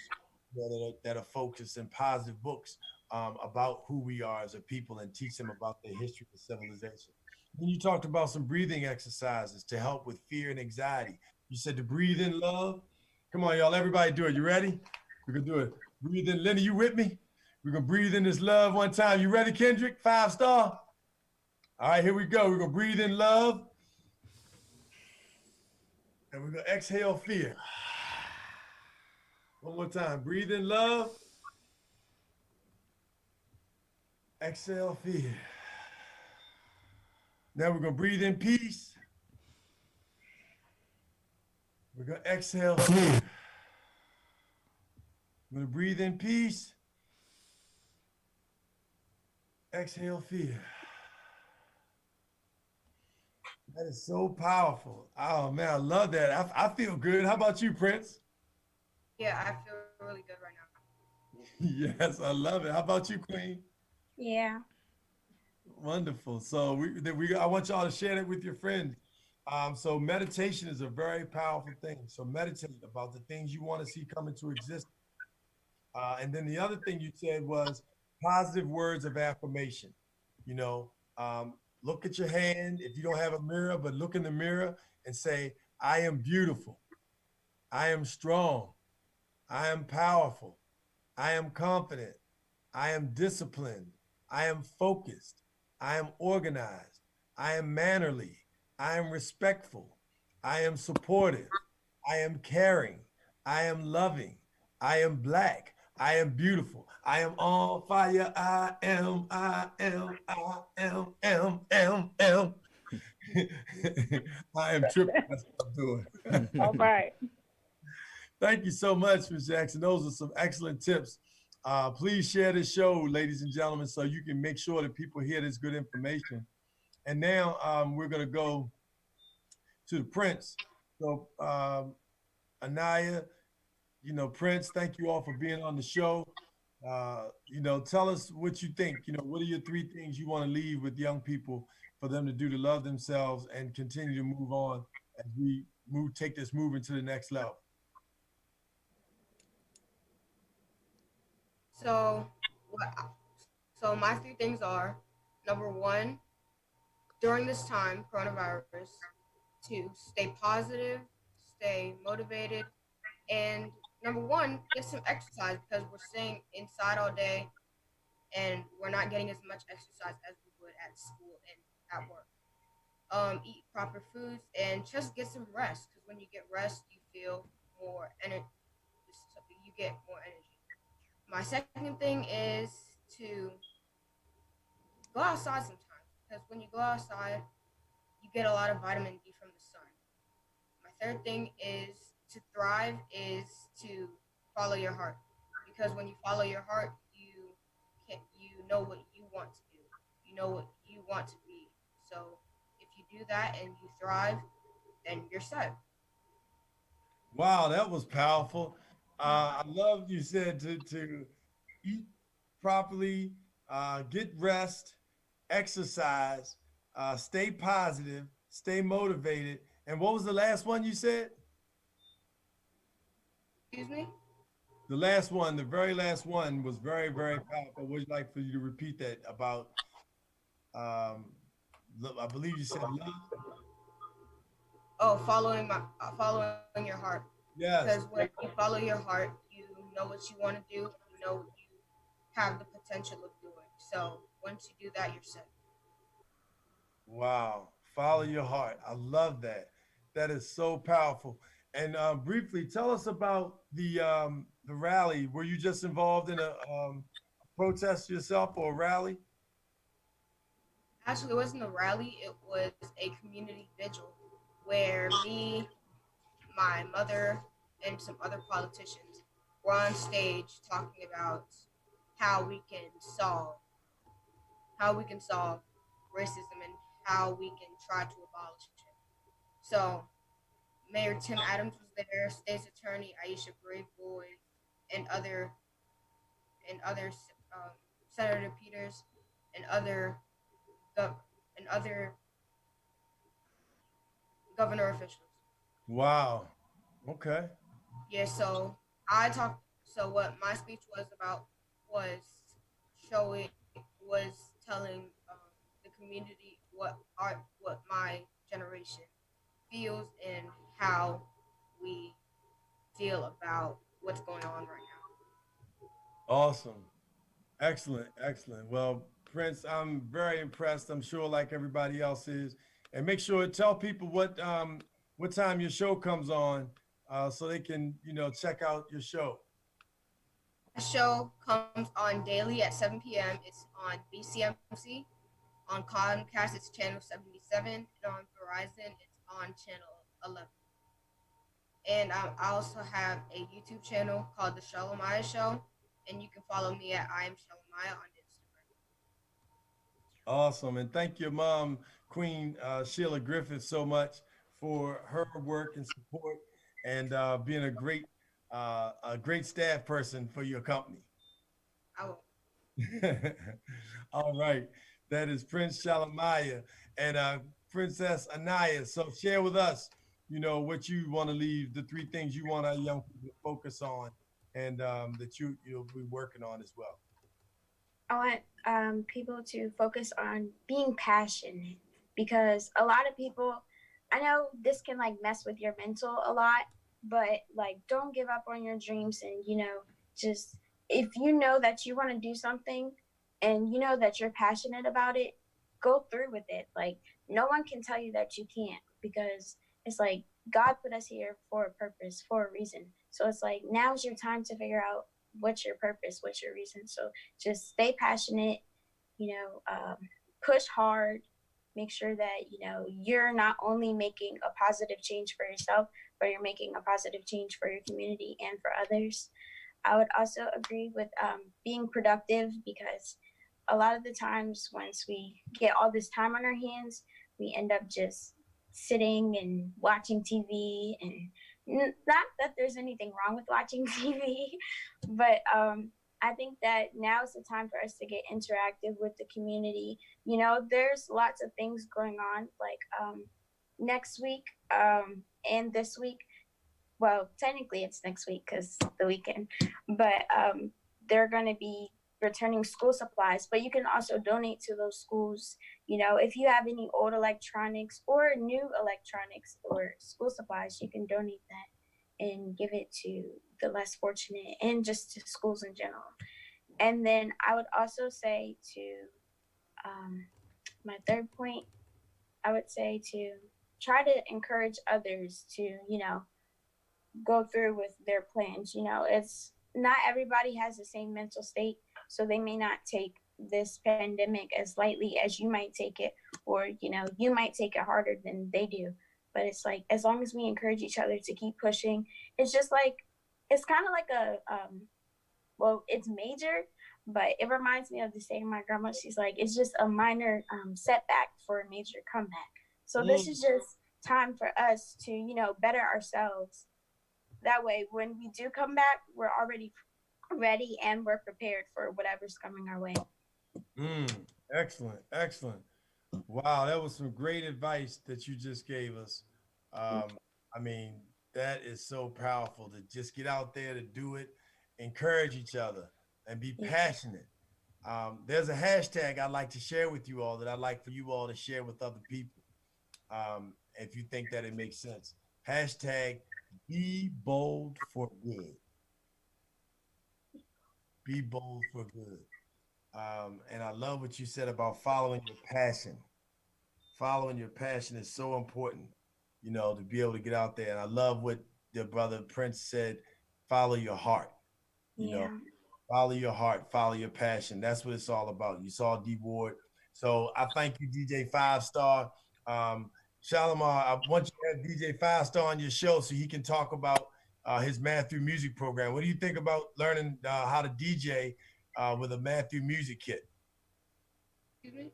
that are focused and positive books about who we are as a people and teach them about the history of civilization. Then you talked about some breathing exercises to help with fear and anxiety. You said to breathe in love. Come on, y'all, everybody do it. You ready? We're gonna do it. Breathe in. Lenny, you with me? We're gonna breathe in this love one time. You ready, Kendrick? 5-star. All right, here we go. We're gonna breathe in love. And we're gonna exhale fear. One more time. Breathe in love. Exhale fear. Now we're gonna breathe in peace. We're gonna exhale fear. We're gonna breathe in peace. Exhale fear. That is so powerful. Oh man, I love that. I feel good. How about you, Prince? Yeah, I feel really good right now. Yes, I love it. How about you, Queen? Yeah. Wonderful. So I want y'all to share that with your friends. So meditation is a very powerful thing. So meditate about the things you want to see come into existence. And then the other thing you said was positive words of affirmation. You know, look at your hand if you don't have a mirror, but look in the mirror and say, I am beautiful. I am strong. I am powerful. I am confident. I am disciplined. I am focused. I am organized. I am mannerly. I am respectful. I am supportive. I am caring. I am loving. I am black. I am beautiful. I am on fire. I am, I am, I am. I am tripping. That's what I'm doing. All right. Thank you so much, Ms. Jackson. Those are some excellent tips. Please share this show, ladies and gentlemen, so you can make sure that people hear this good information. And now we're going to go to the Prince. So, Anaya, you know, Prince, thank you all for being on the show. You know, tell us what you think. You know, what are your 3 things you want to leave with young people for them to do to love themselves and continue to move on as we take this movement to the next level? So, so my 3 things are: number 1, during this time, coronavirus, to stay positive, stay motivated, and number 1, get some exercise because we're staying inside all day and we're not getting as much exercise as we would at school and at work. Eat proper foods and just get some rest because when you get rest, you feel more energy. You get more energy. My second thing is to go outside sometimes because when you go outside, you get a lot of vitamin D from the sun. My third thing is to thrive is to follow your heart because when you follow your heart, you know what you want to do. You know what you want to be. So if you do that and you thrive, then you're set. Wow, that was powerful. I love you said to eat properly, get rest, exercise, stay positive, stay motivated. And what was the last one you said? Excuse me? The last one, the very last one was very, very powerful. Would you like for you to repeat that about, I believe you said love? Oh, following your heart. Yes. Because when you follow your heart, you know what you want to do. You know what you have the potential of doing. So once you do that, you're set. Wow. Follow your heart. I love that. That is so powerful. And briefly, tell us about the rally. Were you just involved in a protest yourself or a rally? Actually, it wasn't a rally. It was a community vigil where me, my mother, and some other politicians were on stage talking about how we can solve racism and how we can try to abolish it. So Mayor Tim Adams was there, State's Attorney Aisha Braveboy, and other Senator Peters and other governor officials. Wow. Okay. Yeah, so so what my speech was about was showing, was telling the community what my generation feels and how we feel about what's going on right now. Awesome. Excellent. Excellent. Well, Prince, I'm very impressed. I'm sure like everybody else is. And make sure to tell people what time your show comes on so they can, you know, check out your show. The show comes on daily at 7 p.m. It's on BCMC. On Comcast, it's channel 77. And on Verizon, it's on channel 11. And I also have a YouTube channel called The Shalomaya Show. And you can follow me at I am Shalomaya on Instagram. Awesome. And thank your mom, Queen Sheila Griffith, so much for her work and support and being a great staff person for your company. I will. All right. That is Prince Shalomaya. And Princess Anaya. So share with us, you know, what you want to leave, the 3 things you want our young people to focus on, and that you'll be working on as well. I want people to focus on being passionate, because a lot of people, I know this can like mess with your mental a lot, but like don't give up on your dreams. And just if you know that you want to do something and you know that you're passionate about it, go through with it. Like no one can tell you that you can't, because it's like God put us here for a purpose, for a reason. So it's like now's your time to figure out what's your purpose, what's your reason. So just stay passionate, push hard, make sure that you're not only making a positive change for yourself, but you're making a positive change for your community and for others. I would also agree with being productive, because a lot of the times once we get all this time on our hands, we end up just sitting and watching TV. And not that there's anything wrong with watching TV, but I think that now is the time for us to get interactive with the community. There's lots of things going on, like next week and this week. Well, technically it's next week because the weekend, but they're going to be returning school supplies, but you can also donate to those schools. If you have any old electronics or new electronics or school supplies, you can donate that and give it to the less fortunate and just to schools in general. And then I would also say to my third point, I would say to try to encourage others to, go through with their plans. It's not everybody has the same mental state, so they may not take this pandemic as lightly as you might take it, or you might take it harder than they do. But it's like, as long as we encourage each other to keep pushing, it's just like, it's kind of like it's major, but it reminds me of the saying my grandma, she's like, it's just a minor setback for a major comeback. So this is just time for us to better ourselves. That way, when we do come back, we're already ready and we're prepared for whatever's coming our way. Excellent, excellent. Wow, that was some great advice that you just gave us. I mean, that is so powerful to just get out there to do it, encourage each other, and be passionate. There's a hashtag I'd like to share with you all that I'd like for you all to share with other people, if you think that it makes sense. Hashtag Be Bold for Good. Be bold for good. And I love what you said about following your passion. Following your passion is so important, to be able to get out there. And I love what your brother Prince said, follow your heart. Follow your heart, follow your passion. That's what it's all about. You saw D Ward. So I thank you, DJ 5 Star. Shalimar, I want you to have DJ 5 Star on your show so he can talk about his Matthew Music program. What do you think about learning how to DJ with a Matthew Music Kit? Excuse me?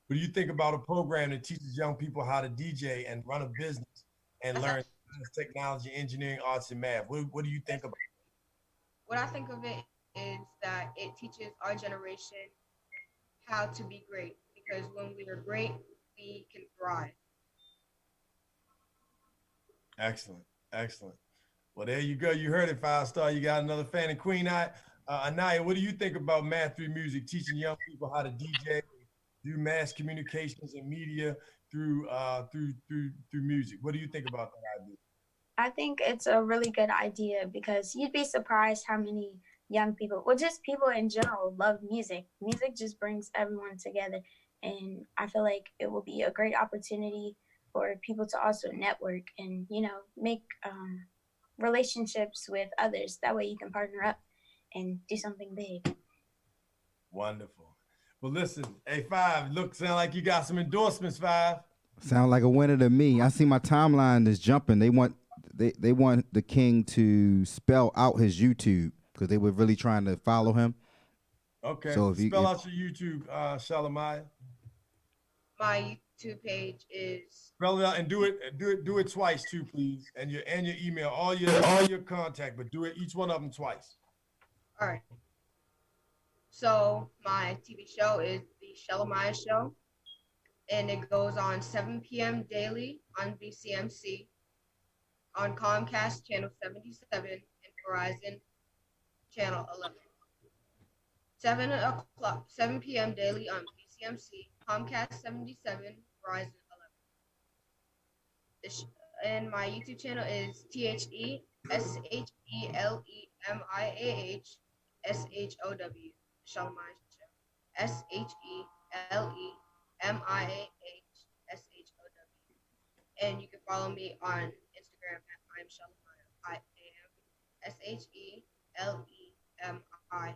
What do you think about a program that teaches young people how to DJ and run a business and learn technology, engineering, arts, and math? What do you think about it? What I think of it is that it teaches our generation how to be great, because when we are great, we can thrive. Excellent, excellent. Well, there you go. You heard it, 5 Star. You got another fan in Queen Eye. Anaya, what do you think about Matthew Music, teaching young people how to DJ, do mass communications and media through music? What do you think about that idea? I think it's a really good idea, because you'd be surprised how many young people, well, just people in general, love music. Music just brings everyone together. And I feel like it will be a great opportunity for people to also network and, make relationships with others. That way you can partner up and do something big. Wonderful. Well, listen, hey, 5, sound like you got some endorsements, 5. Sound like a winner to me. I see my timeline is jumping. They want the king to spell out his YouTube, because they were really trying to follow him. Okay. So spell out your YouTube, Shalimar. My YouTube page is Spell it out and do it twice too, please. And your email, all your contact, but do it each one of them twice. all right. So my TV show is the Shalimar Show, and it goes on 7 p.m. daily on BCMC, on Comcast Channel 77, and Verizon Channel 11. 7 p.m. daily on BCMC, Comcast 77, Verizon 11. And my YouTube channel is THESHELEMIAH Shalomaya Show. SHELEMIAHSHOW. And you can follow me on Instagram at I'm Shalomaya. I am SHELEMIAH.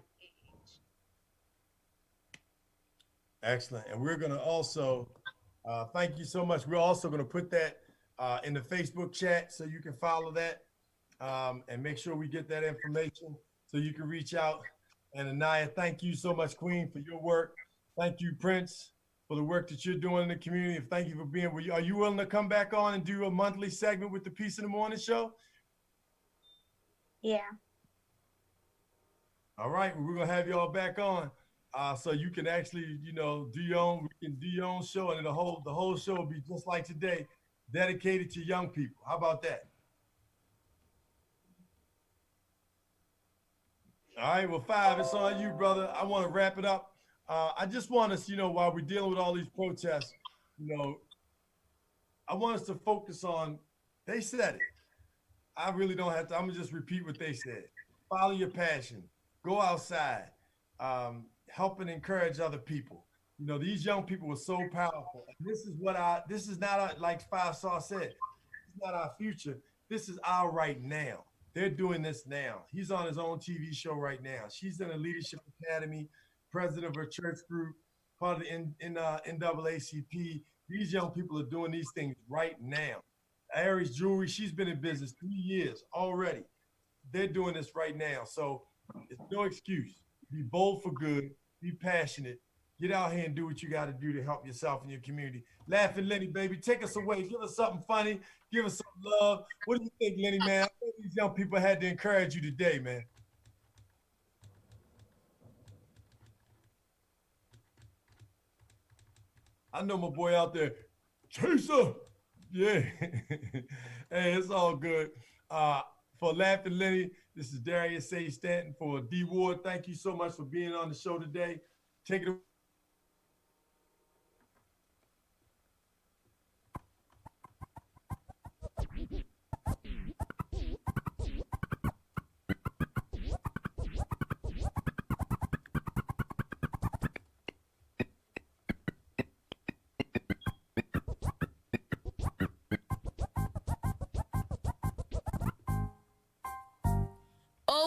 Excellent. And we're going to also, thank you so much. We're also going to put that in the Facebook chat so you can follow that and make sure we get that information so you can reach out. And Anaya, thank you so much, Queen, for your work. Thank you, Prince, for the work that you're doing in the community. And thank you for being with you. Are you willing to come back on and do a monthly segment with the Peace in the Morning show? Yeah. All right. Well, we're going to have y'all back on. So you can actually, do your own show, and the whole show will be just like today, dedicated to young people. How about that? All right, well, 5, it's on you, brother. I want to wrap it up. I just want us, while we're dealing with all these protests, I want us to focus on, they said it. I really don't have to, I'm gonna just repeat what they said. Follow your passion, go outside, help and encourage other people. These young people were so powerful. This is not like Five Star said, it's not our future. This is our right now. They're doing this now. He's on his own TV show right now. She's in a leadership academy, president of her church group, part of the NAACP. These young people are doing these things right now. Aries Jewelry, she's been in business 3 years already. They're doing this right now. So it's no excuse. Be bold for good. Be passionate. Get out here and do what you got to do to help yourself and your community. Laughing Lenny, baby, take us away. Give us something funny. Give us some love. What do you think, Lenny, man? I think these young people had to encourage you today, man. I know my boy out there, Chaser. Yeah. Hey, it's all good. For Laughing Lenny, this is Darius A. Stanton. For D Ward, thank you so much for being on the show today. Take it away.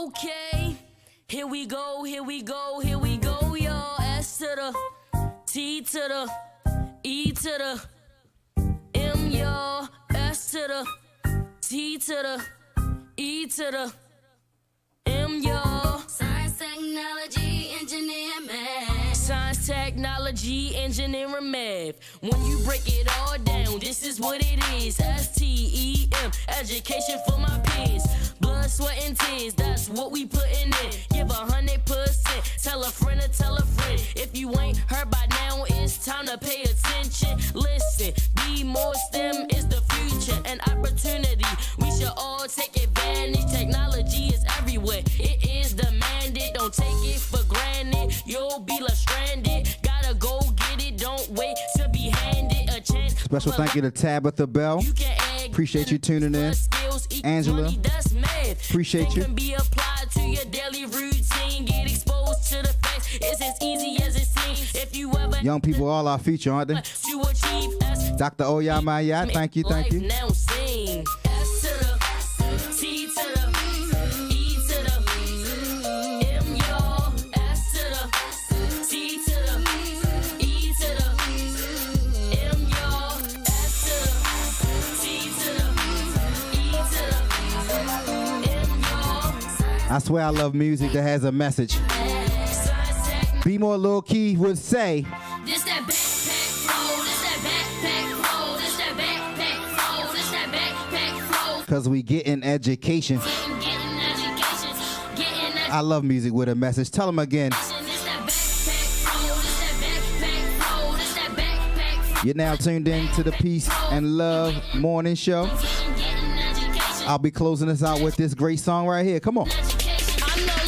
Okay, here we go, y'all. S to the T to the E to the M, y'all. S to the T to the E to the M, y'all. Science, technology, engineering, math. Science, technology, engineering, math. When you break it all down, this is what it is. STEM, education for my peers. Blood, sweat, and tears, that's what we putting in. Give 100%, tell a friend to tell a friend. If you ain't heard by now, it's time to pay attention. Listen, be more STEM is the future, an opportunity. We should all take advantage. Technology is everywhere, it is demanded. Don't take it for granted, you'll be left stranded. Gotta go get it, don't wait to be handed a chance. Special thank you to Tabitha Bell. Appreciate you tuning in. Angela, appreciate you. Be applied to your daily routine. Get exposed to the facts. It's as easy as it seems. If you ever Young people all our feature, aren't they? to achieve S, Dr. Oya Mayat, thank you. life now sing. S to the T to the E to the M, y'all. S to the T to the E to the M, y'all. S to the T to the E to the M, y'all. I swear I love music that has a message. Be More Lil Key would say, This that backpack flow, this that backpack flow, this that backpack flow, this that backpack flow. because we getting education. Getting education, getting I love music with a message. Tell them again. education. This that backpack flow, this that backpack flow, this that backpack You're now tuned in to the Peace and Love Morning Show. I'll be closing us out with this great song right here. Come on. I'm the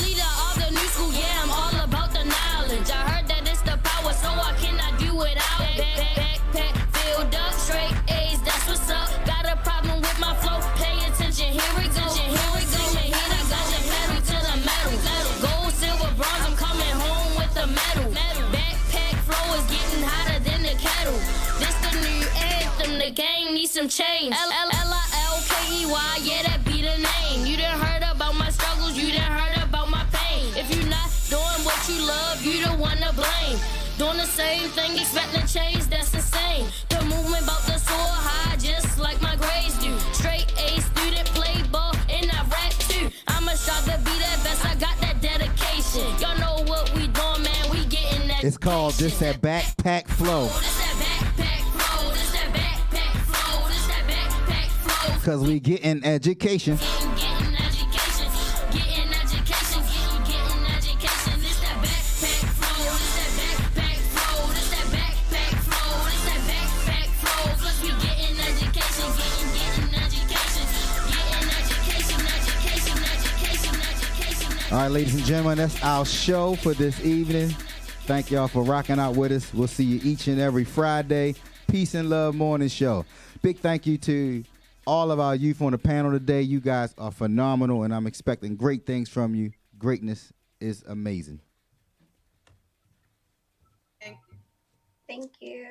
leader of the new school, yeah, I'm all about the knowledge. I heard that it's the power, so I cannot do without it. Backpack filled up, straight A's, that's what's up. Got a problem with my flow, pay attention, here we go. Here we go, man, here I got the pedal to the metal. Gold, silver, bronze, I'm coming home with the medal. Backpack flow is getting hotter than the kettle. This the new anthem, the gang needs some change. L-I-L-K-E-Y, yeah, that be the name. You done heard about my struggles, you done heard about my pain. If you not doing what you love, you the one to blame. Doing the same thing, expecting change, that's insane. The movement about to soar high, just like my grades do. Straight A student, play ball, and I rap too. I'ma strive to be that best, I got that dedication. Y'all know what we doing, man, we getting that. It's called This That Backpack Flow. This that backpack flow, this that backpack flow, this that backpack flow. Because we getting education. Getting education, getting education, getting education. This that backpack flow, this that backpack flow, this that backpack flow, this that backpack flow. 'Cause we getting education, getting education, getting education. All right, ladies and gentlemen, that's our show for this evening. Thank y'all for rocking out with us. We'll see you each and every Friday. Peace and Love Morning Show. Big thank you to all of our youth on the panel today. You guys are phenomenal, and I'm expecting great things from you. Greatness is amazing. Thank you. Thank you.